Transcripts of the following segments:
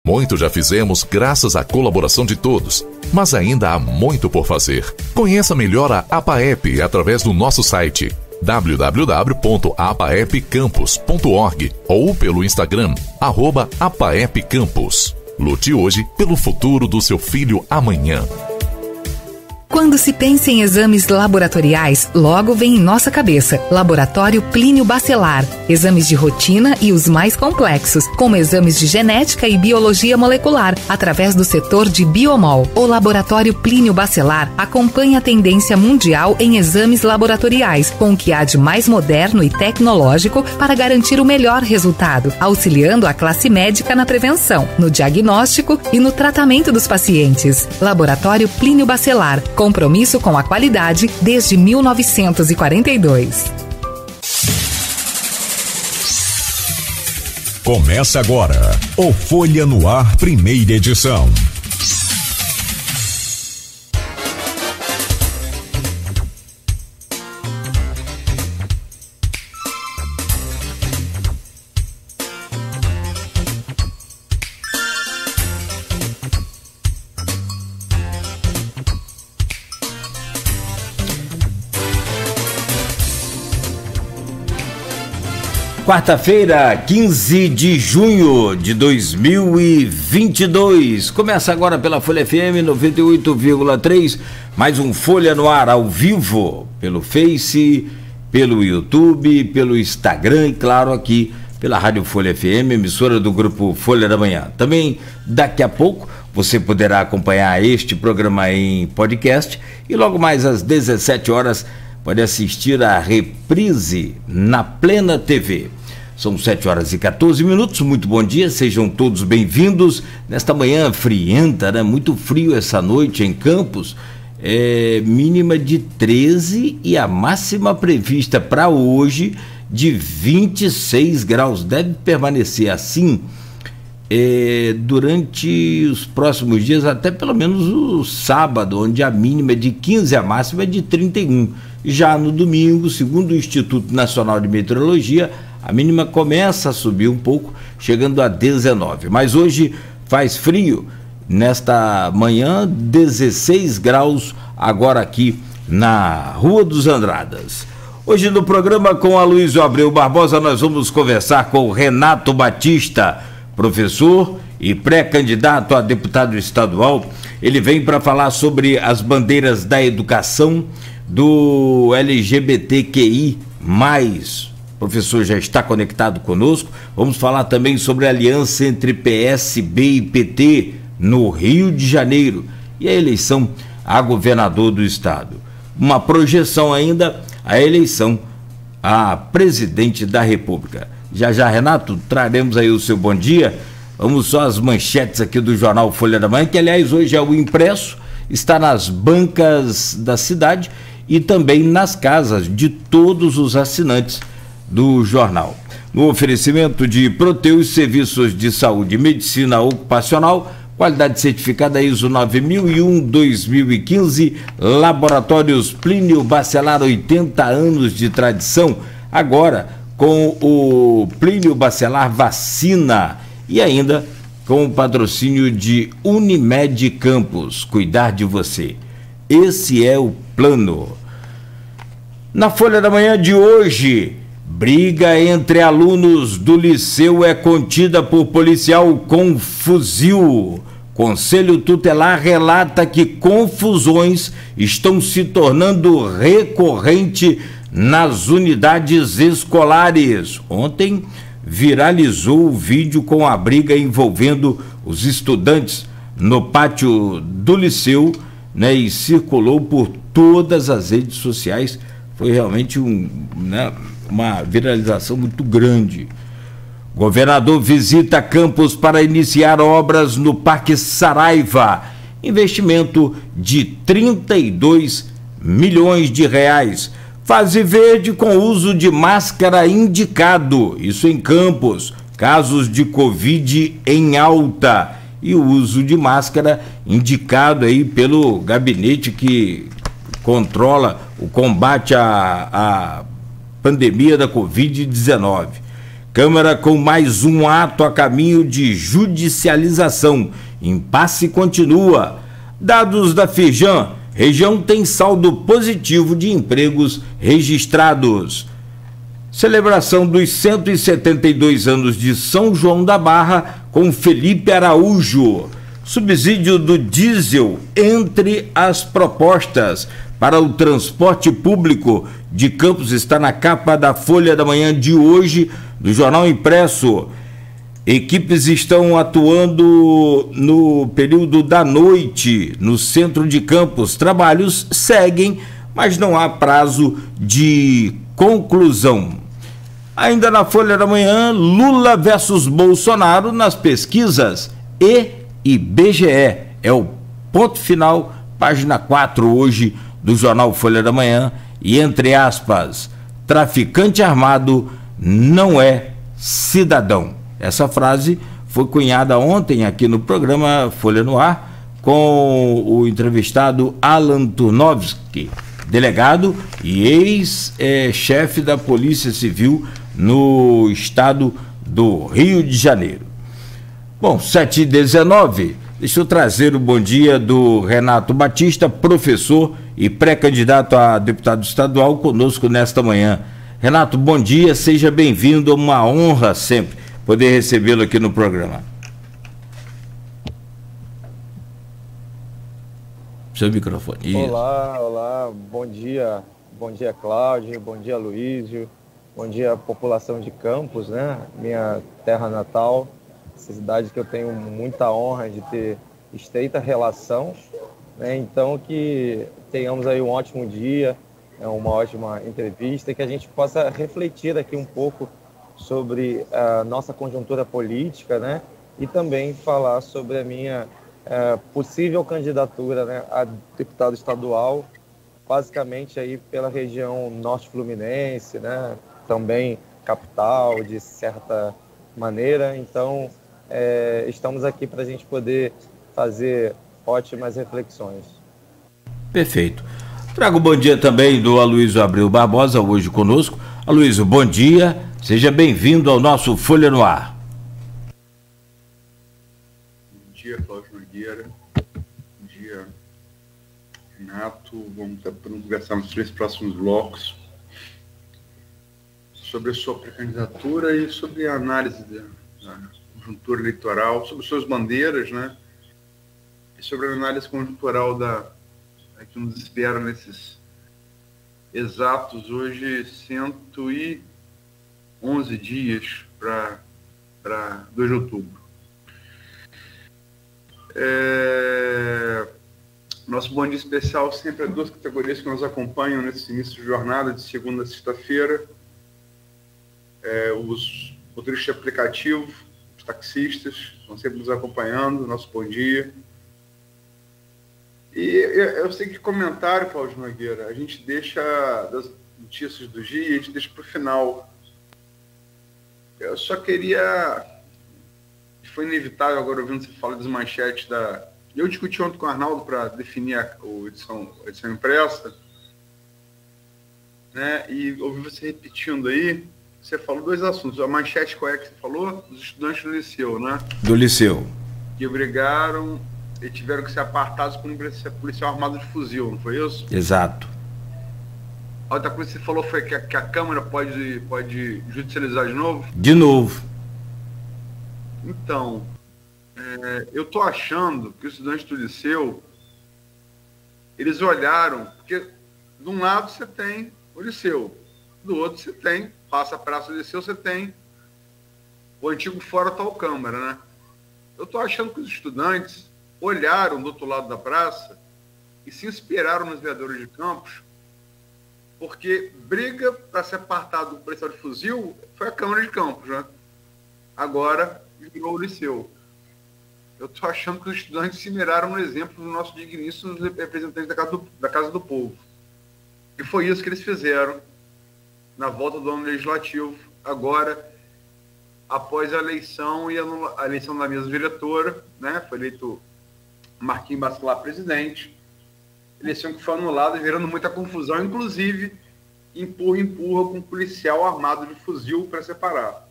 Muito já fizemos graças à colaboração de todos, mas ainda há muito por fazer. Conheça melhor a APAEP através do nosso site www.apaepcampus.org ou pelo Instagram @apaepcampus. Lute hoje pelo futuro do seu filho amanhã. Quando se pensa em exames laboratoriais, logo vem em nossa cabeça Laboratório Plínio Bacelar. Exames de rotina e os mais complexos, como exames de genética e biologia molecular, através do setor de Biomol. O Laboratório Plínio Bacelar acompanha a tendência mundial em exames laboratoriais, com o que há de mais moderno e tecnológico para garantir o melhor resultado, auxiliando a classe médica na prevenção, no diagnóstico e no tratamento dos pacientes. Laboratório Plínio Bacelar. Compromisso com a qualidade desde 1942. Começa agora o Folha no Ar, primeira edição. Quarta-feira, 15 de junho de 2022. Começa agora pela Folha FM 98,3. Mais um Folha no Ar ao vivo, pelo Face, pelo YouTube, pelo Instagram e, claro, aqui pela Rádio Folha FM, emissora do grupo Folha da Manhã. Também, daqui a pouco, você poderá acompanhar este programa em podcast e logo mais às 17 horas pode assistir a reprise na Plena TV. São 7 horas e 14 minutos, muito bom dia, sejam todos bem-vindos nesta manhã frienta, né? Muito frio essa noite em Campos, mínima de 13 e a máxima prevista para hoje de 26 graus, deve permanecer assim durante os próximos dias, até pelo menos o sábado, onde a mínima é de 15 e a máxima é de 31. Já no domingo, segundo o Instituto Nacional de Meteorologia, a mínima começa a subir um pouco, chegando a 19. Mas hoje faz frio, nesta manhã, 16 graus, agora aqui na Rua dos Andradas. Hoje no programa com Aloysio Abreu Barbosa, nós vamos conversar com o Renato Batista, professor e pré-candidato a deputado estadual. Ele vem para falar sobre as bandeiras da educação do LGBTQI+. O professor já está conectado conosco. Vamos falar também sobre a aliança entre PSB e PT no Rio de Janeiro e a eleição a governador do estado. Uma projeção ainda, a eleição a presidente da República. Já, Renato, traremos aí o seu bom dia. Vamos só às manchetes aqui do jornal Folha da Manhã, que aliás hoje é o impresso, está nas bancas da cidade e também nas casas de todos os assinantes do jornal. No oferecimento de Proteus Serviços de Saúde e Medicina Ocupacional, qualidade certificada ISO 9001-2015, Laboratórios Plínio Bacelar, 80 anos de tradição, agora com o Plínio Bacelar Vacina e ainda com o patrocínio de Unimed Campos, cuidar de você. Esse é o plano. Na Folha da Manhã de hoje, briga entre alunos do liceu é contida por policial com fuzil. Conselho Tutelar relata que confusões estão se tornando recorrente nas unidades escolares. Ontem viralizou o vídeo com a briga envolvendo os estudantes no pátio do liceu, né, e circulou por todas as redes sociais. Foi realmente uma viralização muito grande. Governador visita Campos para iniciar obras no Parque Saraiva. Investimento de 32 milhões de reais. Fase verde com uso de máscara indicado. Isso em Campos. Casos de Covid em alta. E o uso de máscara indicado aí pelo gabinete que controla o combate à pandemia da Covid-19. Câmara com mais um ato a caminho de judicialização. Impasse continua. Dados da Firjan, região tem saldo positivo de empregos registrados. Celebração dos 172 anos de São João da Barra com Felipe Araújo. Subsídio do diesel entre as propostas para o transporte público de Campos está na capa da Folha da Manhã de hoje do Jornal Impresso. Equipes estão atuando no período da noite no centro de Campos. Trabalhos seguem, mas não há prazo de conclusão. Ainda na Folha da Manhã, Lula versus Bolsonaro nas pesquisas e IBGE. É o ponto final, página 4 hoje do jornal Folha da Manhã. E entre aspas, traficante armado não é cidadão. Essa frase foi cunhada ontem aqui no programa Folha no Ar com o entrevistado Alan Turnovski, delegado e ex-chefe da Polícia Civil no estado do Rio de Janeiro. Bom, 7h19, deixa eu trazer o bom dia do Renato Batista, professor e pré-candidato a deputado estadual, conosco nesta manhã. Renato, bom dia, seja bem-vindo, é uma honra sempre poder recebê-lo aqui no programa. Seu microfone. Olá, bom dia Cláudio, bom dia Luísio, bom dia população de Campos, né? Minha terra natal, essa cidade que eu tenho muita honra de ter estreita relação, né? Então que tenhamos aí um ótimo dia, uma ótima entrevista, e que a gente possa refletir aqui um pouco sobre a nossa conjuntura política, né? E também falar sobre a minha possível candidatura, né, a deputado estadual, basicamente aí pela região norte fluminense, né? Também capital, de certa maneira. Então, estamos aqui para a gente poder fazer ótimas reflexões. Perfeito. Trago o bom dia também do Aloysio Abreu Barbosa, hoje conosco. Aloysio, bom dia, seja bem-vindo ao nosso Folha no Ar. Bom dia, Cláudio Nogueira. Bom dia, Renato. Vamos conversar nos 3 próximos blocos sobre a sua pré-candidatura e sobre a análise da conjuntura eleitoral, sobre suas bandeiras, né? E sobre a análise conjuntural que nos espera nesses exatos, hoje, 111 dias para 2 de outubro. Nosso bom dia especial sempre a 2 categorias que nos acompanham nesse início de jornada, de segunda a sexta-feira. Os motoristas de aplicativo, os taxistas, estão sempre nos acompanhando, nosso bom dia. E eu sei que comentário, Cláudio Nogueira, a gente deixa das notícias do dia, a gente deixa para o final. Eu só queria... Foi inevitável agora ouvindo você falar das manchetes da... Eu discuti ontem com o Arnaldo para definir a edição impressa, né? E ouvi você repetindo aí, você falou 2 assuntos. A manchete qual é que você falou? Dos estudantes do Liceu, né? Do Liceu. Que brigaram e tiveram que ser apartados por um policial armado de fuzil, não foi isso? Exato. A outra coisa que você falou foi que a Câmara pode judicializar de novo? De novo. Então, eu estou achando que os estudantes do Liceu, eles olharam, porque de um lado você tem o Liceu, do outro você tem, passa a Praça do Liceu, você tem o antigo Fórum Tal Câmara, né? Eu estou achando que os estudantes olharam do outro lado da praça e se inspiraram nos vereadores de Campos, porque briga para ser apartado do policial de fuzil foi a Câmara de Campos, né? Agora virou o Liceu. Eu estou achando que os estudantes se miraram no exemplo do nosso digníssimo representante da Casa do Povo. E foi isso que eles fizeram na volta do ano legislativo, agora, após a eleição e a eleição da mesa diretora, né? Foi eleito Marquinhos Bacelar presidente, eleição que foi anulada, gerando muita confusão, inclusive empurra com um policial armado de fuzil para separar.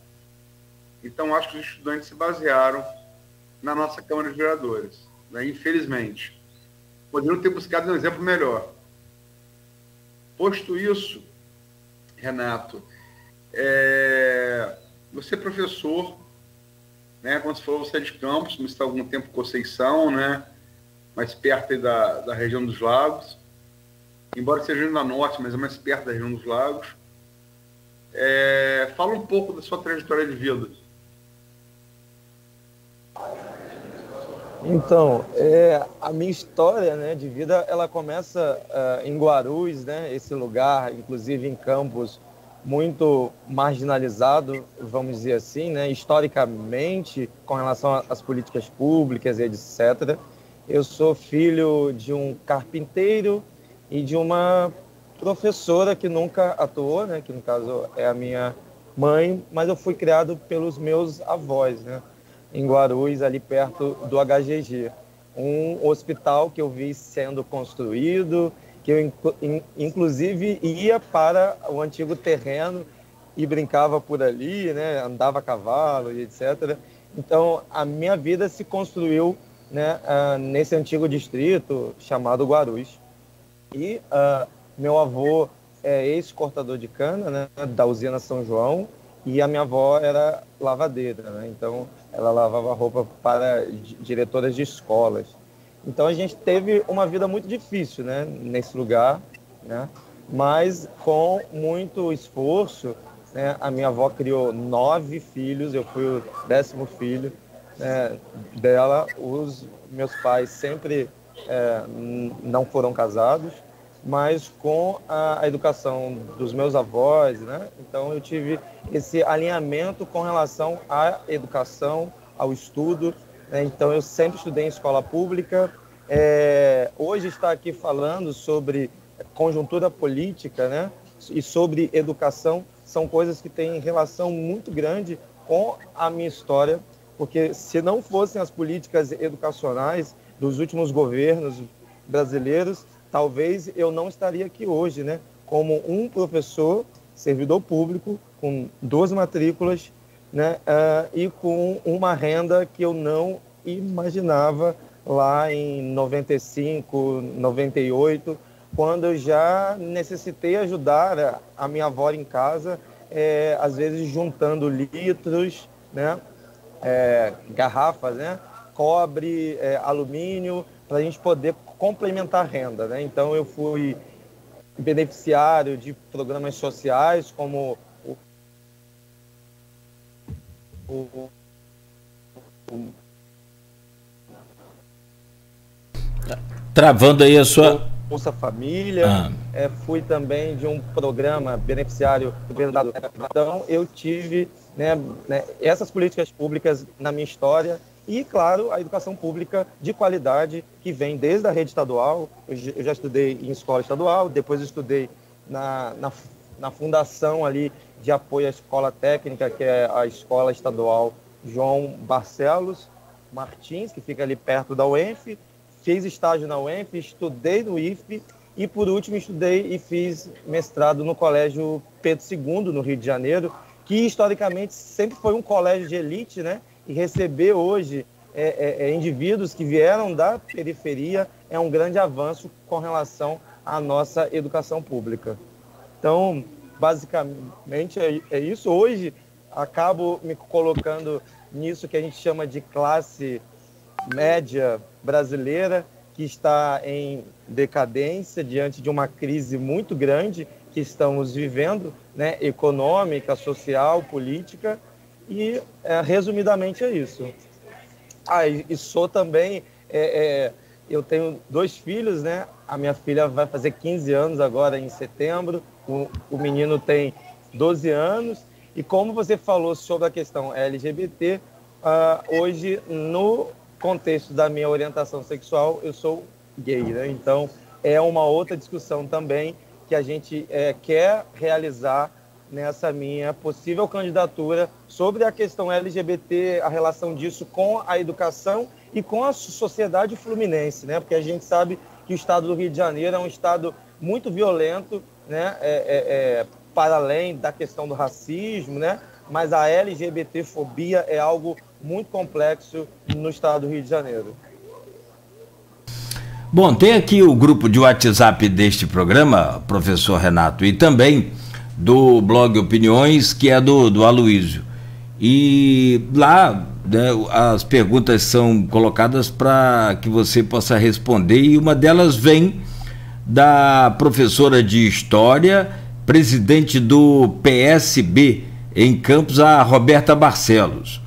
Então, acho que os estudantes se basearam na nossa Câmara de Vereadores, né? Infelizmente. Poderiam ter buscado um exemplo melhor. Posto isso, Renato, você é professor, né? Quando você falou, você é de Campos, mas está há algum tempo em Conceição, né? Mais perto aí da região dos lagos. Embora seja ainda norte, mas é mais perto da região dos lagos. Fala um pouco da sua trajetória de vida. Então, a minha história, né, de vida, ela começa em Guarulhos, né, esse lugar, inclusive em Campos, muito marginalizado, vamos dizer assim, né, historicamente, com relação às políticas públicas e etc. Eu sou filho de um carpinteiro e de uma professora que nunca atuou, né, que no caso é a minha mãe, mas eu fui criado pelos meus avós, né, em Guarulhos, ali perto do HGG, um hospital que eu vi sendo construído, que eu inclusive ia para o antigo terreno e brincava por ali, né, andava a cavalo e etc. Então, a minha vida se construiu, né, nesse antigo distrito chamado Guarulhos. E meu avô é ex-cortador de cana, né, da usina São João, e a minha avó era lavadeira, né? Então ela lavava roupa para diretoras de escolas. Então a gente teve uma vida muito difícil, né, nesse lugar, né? Mas com muito esforço, né, a minha avó criou 9 filhos, eu fui o 10º filho, né, dela. Os meus pais sempre não foram casados, mas com a educação dos meus avós, né? Então eu tive esse alinhamento com relação à educação, ao estudo, né? Então eu sempre estudei em escola pública. Hoje estar aqui falando sobre conjuntura política, né, e sobre educação são coisas que têm relação muito grande com a minha história, porque se não fossem as políticas educacionais dos últimos governos brasileiros, talvez eu não estaria aqui hoje, né, como um professor, servidor público, com 2 matrículas, né, e com uma renda que eu não imaginava lá em 95, 98, quando eu já necessitei ajudar a minha avó em casa, às vezes juntando litros, né, garrafas, né, cobre, alumínio, para a gente poder complementar a renda, né? Então eu fui beneficiário de programas sociais como Travando aí a sua Bolsa Família, fui também de um programa beneficiário do governo da... Então eu tive, né, essas políticas públicas na minha história. E, claro, a educação pública de qualidade que vem desde a rede estadual. Eu já estudei em escola estadual, depois estudei na fundação ali de apoio à escola técnica, que é a Escola Estadual João Barcelos Martins, que fica ali perto da UENF. Fiz estágio na UENF, estudei no IFE e, por último, estudei e fiz mestrado no Colégio Pedro II, no Rio de Janeiro, que, historicamente, sempre foi um colégio de elite, né? E receber hoje indivíduos que vieram da periferia é um grande avanço com relação à nossa educação pública. Então, basicamente é isso. Hoje, acabo me colocando nisso que a gente chama de classe média brasileira, que está em decadência diante de uma crise muito grande que estamos vivendo, né, econômica, social, política. E, resumidamente, é isso. E sou também... eu tenho 2 filhos, né? A minha filha vai fazer 15 anos agora, em setembro. O menino tem 12 anos. E como você falou sobre a questão LGBT, hoje, no contexto da minha orientação sexual, eu sou gay, né? Então, é uma outra discussão também que a gente quer realizar nessa minha possível candidatura sobre a questão LGBT, a relação disso com a educação e com a sociedade fluminense, né? Porque a gente sabe que o estado do Rio de Janeiro é um estado muito violento, né? Para além da questão do racismo, né? mas a LGBTfobia é algo muito complexo no estado do Rio de Janeiro. Bom, tem aqui o grupo de WhatsApp deste programa, professor Renato, e também do blog Opiniões, que é do Aloísio. E lá, né, as perguntas são colocadas para que você possa responder, e uma delas vem da professora de História, presidente do PSB em Campos, a Roberta Barcelos.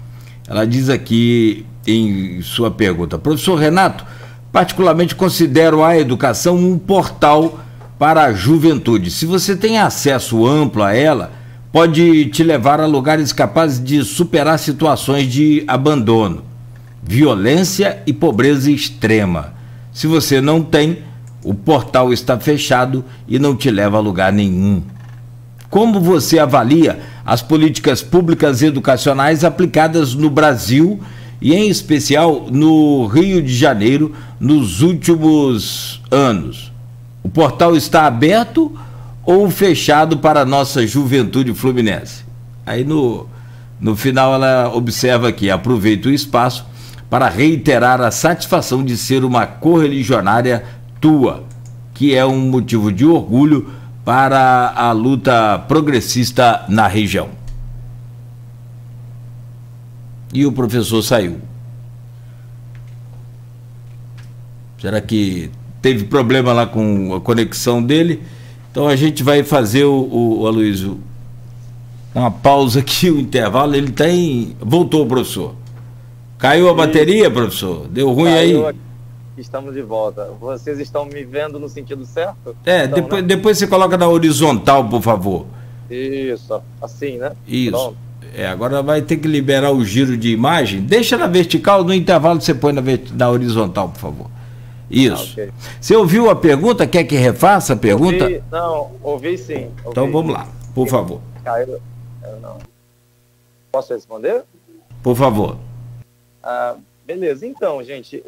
Ela diz aqui em sua pergunta: professor Renato, particularmente considero a educação um portal para a juventude. Se você tem acesso amplo a ela, pode te levar a lugares capazes de superar situações de abandono, violência e pobreza extrema. Se você não tem, o portal está fechado e não te leva a lugar nenhum. Como você avalia as políticas públicas educacionais aplicadas no Brasil e, em especial, no Rio de Janeiro, nos últimos anos? O portal está aberto ou fechado para a nossa juventude fluminense? Aí no final ela observa aqui: aproveito o espaço para reiterar a satisfação de ser uma correligionária tua, que é um motivo de orgulho para a luta progressista na região. E o professor saiu. Será que teve problema lá com a conexão dele? Então a gente vai fazer o Aloysio, uma pausa aqui, o intervalo. Ele tem... Voltou, professor. Caiu a bateria, professor? Deu ruim aí? Estamos de volta. Vocês estão me vendo no sentido certo? Então, depois você coloca na horizontal, por favor. Isso, assim, né? Isso. Pronto. Agora vai ter que liberar o giro de imagem. Deixa na vertical, no intervalo você põe na horizontal, por favor. Isso. Okay. Você ouviu a pergunta? Quer que refaça a pergunta? Ouvi sim. Então vamos lá, por favor. Não. Posso responder? Por favor. Beleza. Então, gente,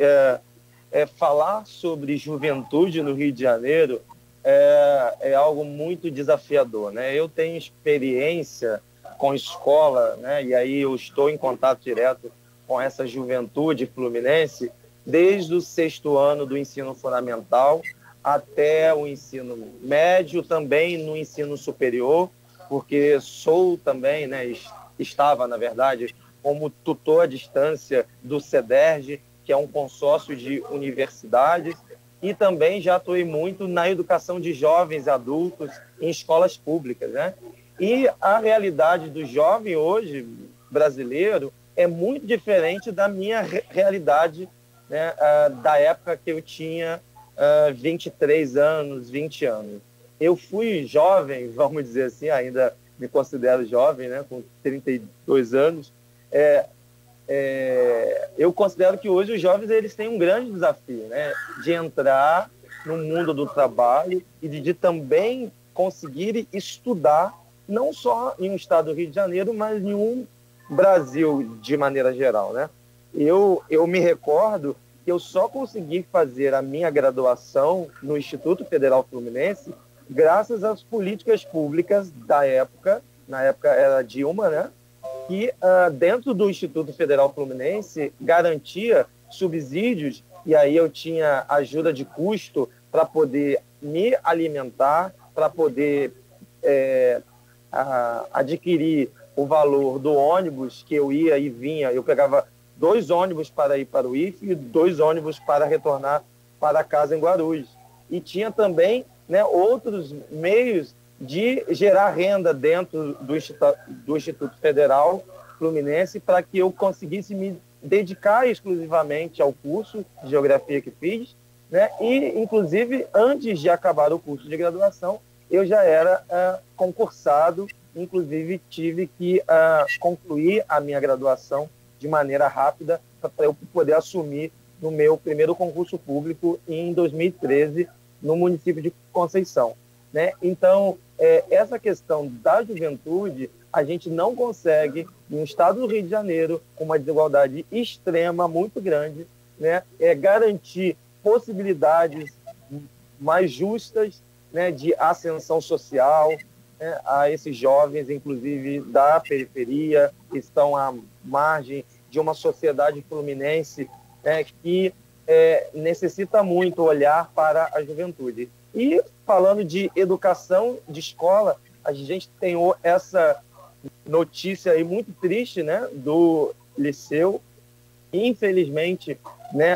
falar sobre juventude no Rio de Janeiro é algo muito desafiador, né? Eu tenho experiência com escola, né? E aí eu estou em contato direto com essa juventude fluminense desde o 6º ano do ensino fundamental até o ensino médio, também no ensino superior, porque sou também, né, estava, na verdade, como tutor à distância do CEDERJ, que é um consórcio de universidades, e também já atuei muito na educação de jovens adultos em escolas públicas, né? E a realidade do jovem hoje, brasileiro, é muito diferente da minha realidade, né, da época que eu tinha 23 anos, 20 anos. Eu fui jovem, vamos dizer assim, ainda me considero jovem, né, com 32 anos. Eu considero que hoje os jovens eles têm um grande desafio, né, de entrar no mundo do trabalho e de também conseguir estudar, não só em um estado do Rio de Janeiro, mas em um Brasil de maneira geral, né? Eu me recordo que eu só consegui fazer a minha graduação no Instituto Federal Fluminense graças às políticas públicas da época, na época era Dilma, né? Que dentro do Instituto Federal Fluminense garantia subsídios, e aí eu tinha ajuda de custo para poder me alimentar, para poder adquirir o valor do ônibus que eu ia e vinha. Eu pegava 2 ônibus para ir para o IFE e 2 ônibus para retornar para casa em Guarulhos. E tinha também, né, outros meios de gerar renda dentro do Instituto Federal Fluminense para que eu conseguisse me dedicar exclusivamente ao curso de geografia que fiz, né? E, inclusive, antes de acabar o curso de graduação, eu já era concursado, inclusive tive que concluir a minha graduação de maneira rápida para eu poder assumir no meu primeiro concurso público em 2013 no município de Conceição, né? Então, essa questão da juventude, a gente não consegue, no estado do Rio de Janeiro, com uma desigualdade extrema, muito grande, né, garantir possibilidades mais justas, né, de ascensão social, né, a esses jovens, inclusive da periferia, que estão à margem de uma sociedade fluminense, que necessita muito olhar para a juventude. E falando de educação, de escola, a gente tem essa notícia aí muito triste, né, do Liceu. Infelizmente, né,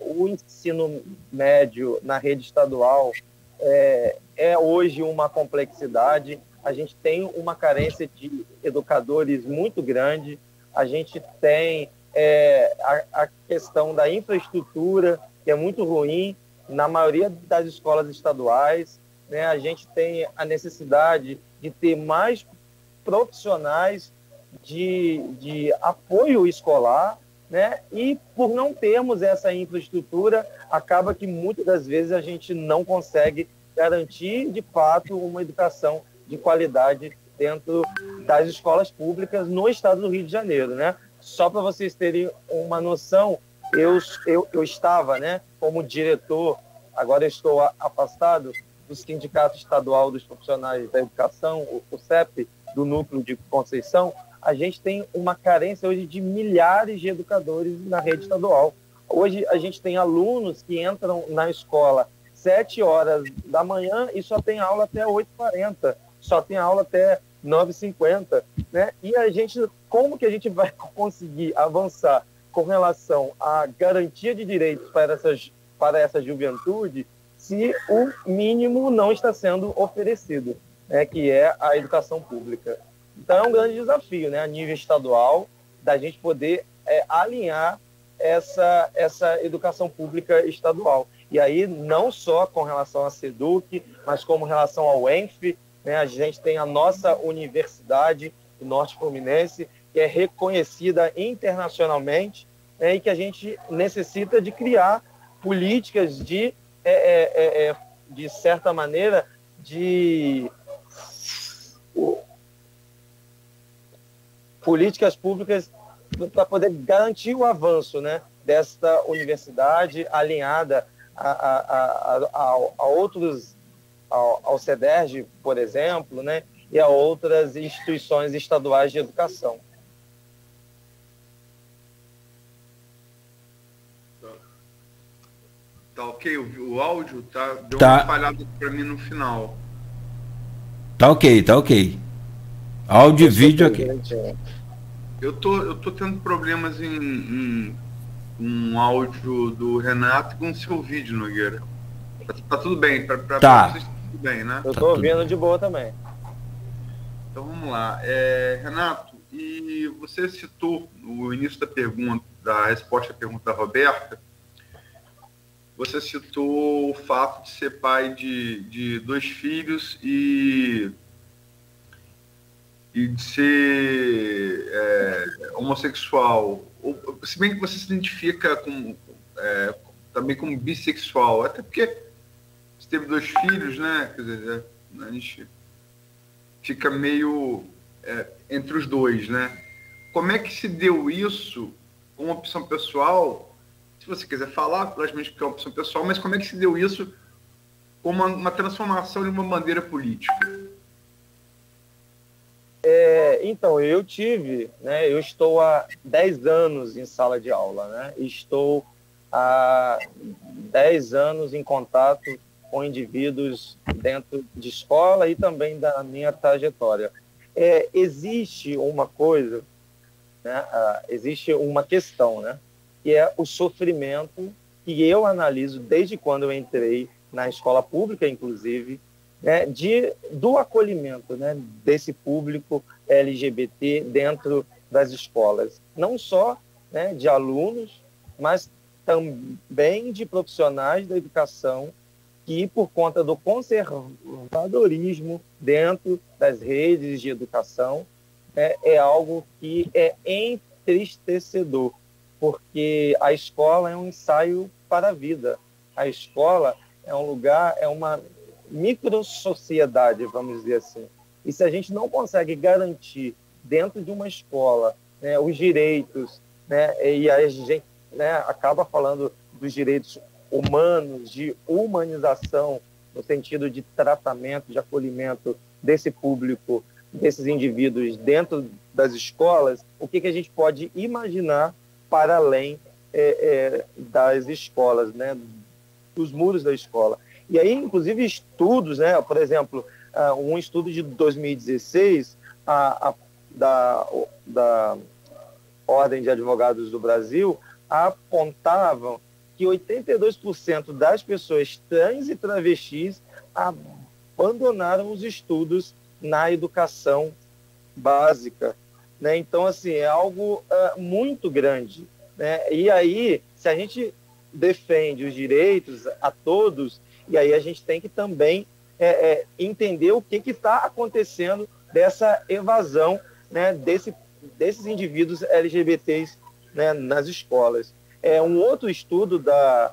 o ensino médio na rede estadual é hoje uma complexidade. A gente tem uma carência de educadores muito grande. A gente tem a questão da infraestrutura, que é muito ruim na maioria das escolas estaduais, né? A gente tem a necessidade de ter mais profissionais de apoio escolar, né? E por não termos essa infraestrutura, acaba que muitas das vezes a gente não consegue garantir, de fato, uma educação de qualidade dentro das escolas públicas no estado do Rio de Janeiro, né? Só para vocês terem uma noção, eu estava, né, como diretor, agora eu estou afastado do Sindicato Estadual dos Profissionais da Educação, o CEP, do Núcleo de Conceição. A gente tem uma carência hoje de milhares de educadores na rede estadual. Hoje a gente tem alunos que entram na escola 7 horas da manhã e só tem aula até 8h40, só tem aula até 9h50, né? E a gente, como que a gente vai conseguir avançar com relação à garantia de direitos para essa juventude se o mínimo não está sendo oferecido, né, que é a educação pública? Então é um grande desafio, né, a nível estadual, da gente poder alinhar essa educação pública estadual. E aí não só com relação à SEDUC, mas como relação ao ENF, né? A gente tem a nossa universidade, o Norte Fluminense, que é reconhecida internacionalmente, né? E que a gente necessita de criar políticas de certa maneira, políticas públicas para poder garantir o avanço, né, desta universidade alinhada a outros, ao CEDERJ, por exemplo, né, e a outras instituições estaduais de educação. Tá ok? O áudio deu uma falhada para mim no final. Tá ok. Áudio e vídeo aqui. Eu tô tendo problemas em um áudio do Renato e com o seu vídeo, Nogueira. Tá tudo bem? Tá. Vocês, tudo bem, né? Eu tô ouvindo de boa também. Então vamos lá. Renato, e você citou no início da resposta à pergunta da Roberta, você citou o fato de ser pai de 2 filhos e de ser homossexual, se bem que você se identifica também como bissexual, até porque você teve 2 filhos, né? Quer dizer, a gente fica meio entre os dois, né? Como é que se deu isso como opção pessoal? Se você quiser falar, logicamente que é uma opção pessoal, mas como é que se deu isso como uma transformação de uma bandeira política? Então, eu estou há 10 anos em sala de aula, né? Estou há 10 anos em contato com indivíduos dentro de escola e também da minha trajetória. Existe uma coisa, né? Existe uma questão, né? Que é o sofrimento que eu analiso desde quando eu entrei na escola pública, inclusive, né, do acolhimento, né, desse público LGBT dentro das escolas. Não só, né, de alunos, mas também de profissionais da educação que, por conta do conservadorismo dentro das redes de educação, é algo que é entristecedor, porque a escola é um ensaio para a vida. A escola é um lugar, é uma microsociedade, vamos dizer assim. E se a gente não consegue garantir dentro de uma escola, né, os direitos, né, e aí a gente, né, acaba falando dos direitos humanos, de humanização, no sentido de tratamento, de acolhimento desse público, desses indivíduos dentro das escolas, o que a gente pode imaginar para além das escolas, né, dos muros da escola. E aí, inclusive, estudos, né, por exemplo, um estudo de 2016 da Ordem de Advogados do Brasil apontavam que 82% das pessoas trans e travestis abandonaram os estudos na educação básica, né? Então, assim, é algo muito grande, né? E aí, se a gente defende os direitos a todos, e aí a gente tem que também entender o que está acontecendo dessa evasão, né, desses indivíduos LGBTs, né, nas escolas. Um outro estudo da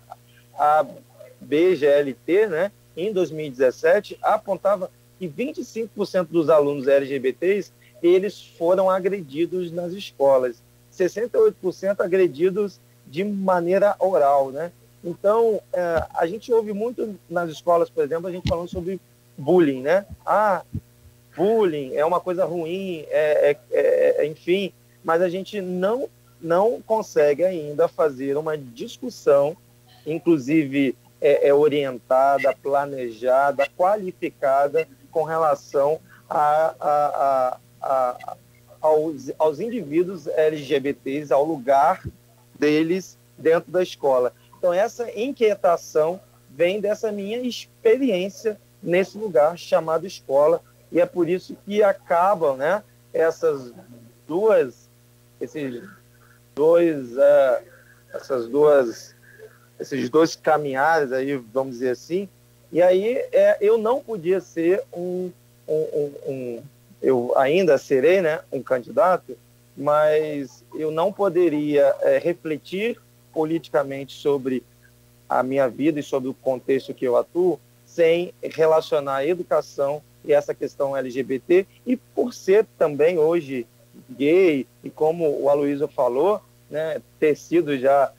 BGLT, né, em 2017, apontava que 25% dos alunos LGBTs eles foram agredidos nas escolas, 68% agredidos de maneira oral, né? Então, a gente ouve muito nas escolas, por exemplo, a gente falando sobre bullying, né? Bullying é uma coisa ruim, enfim, mas a gente não consegue ainda fazer uma discussão, inclusive orientada, planejada, qualificada, com relação aos indivíduos LGBTs, ao lugar deles dentro da escola. Então, essa inquietação vem dessa minha experiência nesse lugar chamado escola, e é por isso que acabam, né, esses dois caminhares aí, vamos dizer assim. E aí eu não podia ser eu ainda serei, né, um candidato, mas eu não poderia refletir politicamente sobre a minha vida e sobre o contexto que eu atuo sem relacionar a educação e essa questão LGBT, e por ser também hoje gay, e como o Aloysio falou, né, ter sido já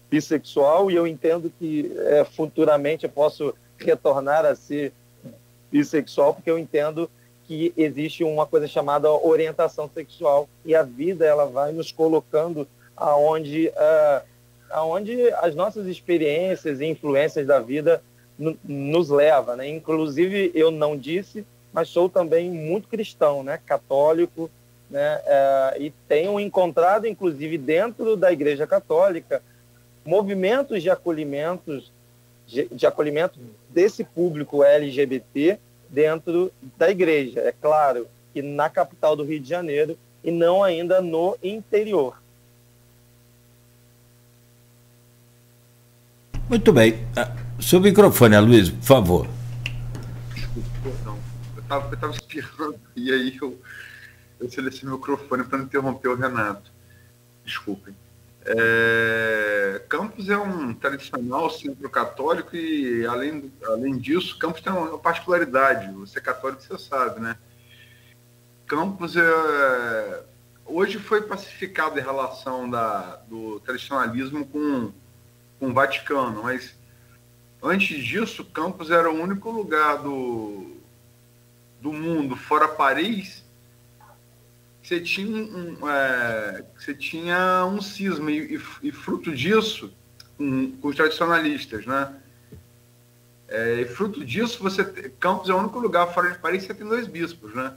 bissexual, e eu entendo que futuramente eu posso retornar a ser bissexual, porque eu entendo que existe uma coisa chamada orientação sexual, e a vida ela vai nos colocando aonde as nossas experiências e influências da vida nos leva, né? Inclusive, eu não disse, mas sou também muito cristão, né? Católico, né? E tenho encontrado, inclusive, dentro da Igreja Católica, movimentos de acolhimento desse público LGBT dentro da igreja. É claro que na capital do Rio de Janeiro e não ainda no interior. Muito bem. Seu microfone, Aloysio, por favor. Desculpa, perdão. Eu estava espirrando e aí eu selecionei o microfone para não interromper o Renato. Desculpem. Campos é um tradicional centro católico e, além disso, Campos tem uma particularidade. Você é católico, você sabe, né? Campos hoje foi pacificado em relação do tradicionalismo com o Vaticano, mas antes disso, Campos era o único lugar do mundo, fora Paris, que você tinha um cisma, e fruto disso, com os tradicionalistas, né? E fruto disso, Campos é o único lugar fora de Paris que você tem 2 bispos, né?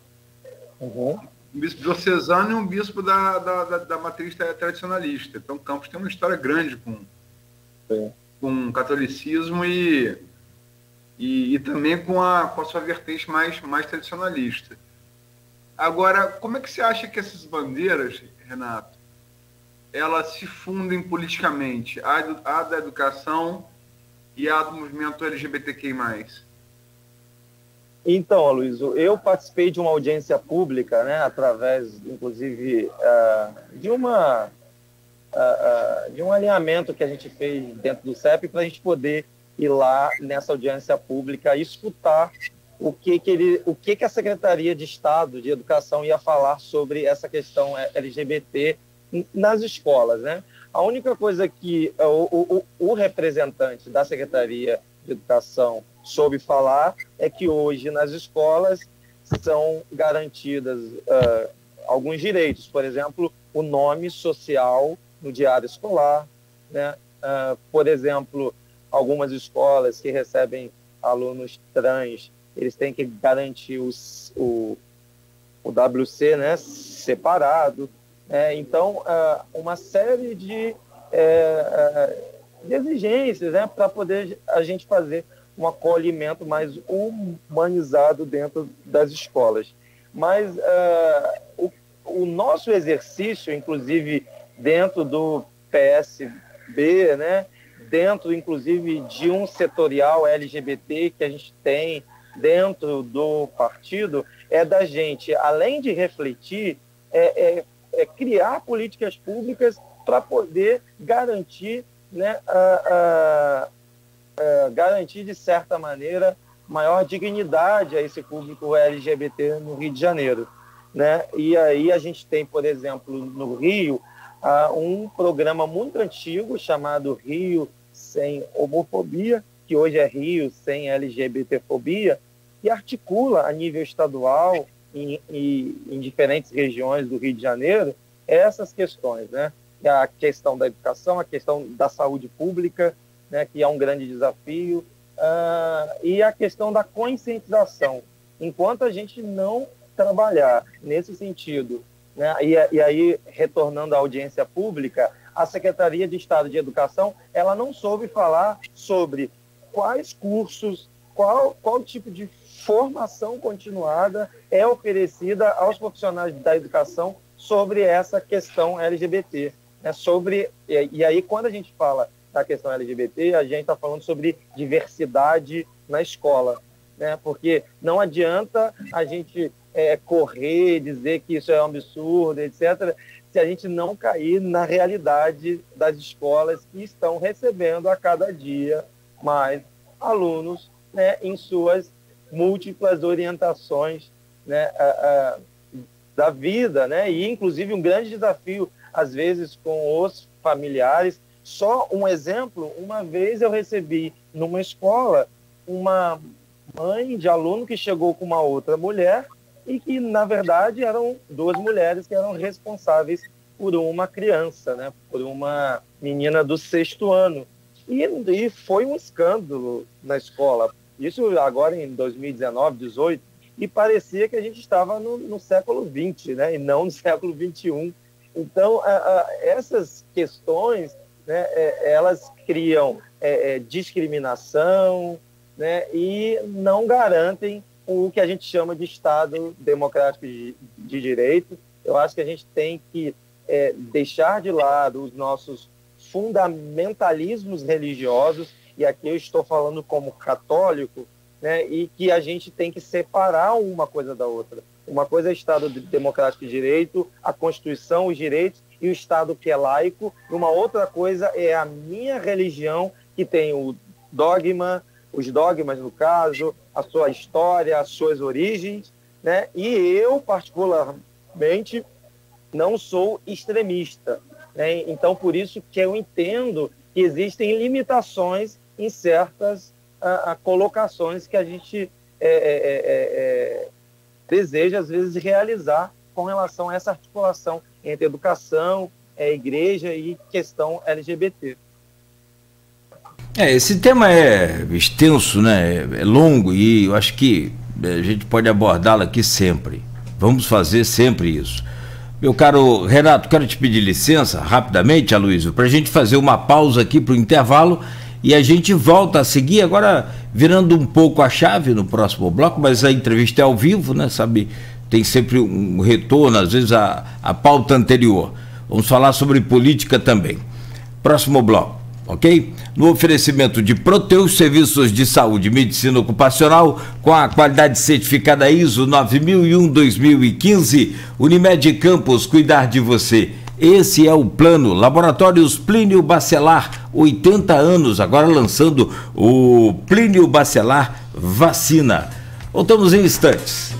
Uhum. Um bispo diocesano e um bispo da matriz tradicionalista. Então, Campos tem uma história grande com o catolicismo e também com a sua vertente mais tradicionalista. Agora, como é que você acha que essas bandeiras, Renato, elas se fundem politicamente? A da educação e a do movimento LGBTQI+. Então, Aloysio, eu participei de uma audiência pública, né, através, inclusive, de um alinhamento que a gente fez dentro do CEP para a gente poder ir lá nessa audiência pública e escutar o que a Secretaria de Estado de Educação ia falar sobre essa questão LGBT nas escolas, né? A única coisa que o representante da Secretaria de Educação soube falar é que hoje nas escolas são garantidas alguns direitos, por exemplo, o nome social no diário escolar, né? Por exemplo, algumas escolas que recebem alunos trans, eles têm que garantir o WC, né, separado. Então, uma série de exigências, né, para poder a gente fazer um acolhimento mais humanizado dentro das escolas. Mas o nosso exercício, inclusive dentro do PSB, né, dentro inclusive de um setorial LGBT que a gente tem dentro do partido, é da gente, além de refletir, criar políticas públicas para poder garantir, né, garantir, de certa maneira, maior dignidade a esse público LGBT no Rio de Janeiro, né? E aí a gente tem, por exemplo, no Rio, um programa muito antigo chamado Rio Sem Homofobia, que hoje é Rio Sem LGBTfobia, que articula a nível estadual em diferentes regiões do Rio de Janeiro essas questões, né? A questão da educação, a questão da saúde pública, né, que é um grande desafio, e a questão da conscientização. Enquanto a gente não trabalhar nesse sentido, né, e aí, retornando à audiência pública, a Secretaria de Estado de Educação, ela não soube falar sobre quais cursos, qual tipo de formação continuada é oferecida aos profissionais da educação sobre essa questão LGBT. Né, e aí, quando a gente fala da questão LGBT, a gente está falando sobre diversidade na escola, né? Porque não adianta a gente correr, dizer que isso é um absurdo, etc., se a gente não cair na realidade das escolas que estão recebendo a cada dia mais alunos, né, em suas múltiplas orientações, né, da vida, né? E, inclusive, um grande desafio, às vezes, com os familiares. Só um exemplo, uma vez eu recebi numa escola uma mãe de aluno que chegou com uma outra mulher e que, na verdade, eram duas mulheres que eram responsáveis por uma criança, né? Por uma menina do 6º ano. E foi um escândalo na escola. Isso agora em 2019, 2018, e parecia que a gente estava no século XX, né? E não no século XXI. Então, essas questões, né, elas criam discriminação, né, e não garantem o que a gente chama de Estado democrático de direito. Eu acho que a gente tem que deixar de lado os nossos fundamentalismos religiosos, e aqui eu estou falando como católico, né, e que a gente tem que separar uma coisa da outra. Uma coisa é o Estado democrático de direito, a Constituição, os direitos, e o Estado que é laico. E uma outra coisa é a minha religião, que tem o dogma, os dogmas, no caso, a sua história, as suas origens, né? E eu, particularmente, não sou extremista, né? Então, por isso que eu entendo que existem limitações em certas colocações que a gente deseja, às vezes, realizar com relação a essa articulação entre educação, igreja e questão LGBT. Esse tema é extenso, né? É longo, e eu acho que a gente pode abordá-lo aqui sempre. Vamos fazer sempre isso. Meu caro Renato, quero te pedir licença, rapidamente, Aloysio, para a gente fazer uma pausa aqui para o intervalo, e a gente volta a seguir, agora virando um pouco a chave no próximo bloco, mas a entrevista é ao vivo, né? Sabe, tem sempre um retorno, às vezes a pauta anterior. Vamos falar sobre política também. Próximo bloco, ok? No oferecimento de Proteus Serviços de Saúde e Medicina Ocupacional, com a qualidade certificada ISO 9001-2015, Unimed Campos, cuidar de você. Esse é o plano. Laboratórios Plínio Bacelar, 80 anos, agora lançando o Plínio Bacelar Vacina. Voltamos em instantes.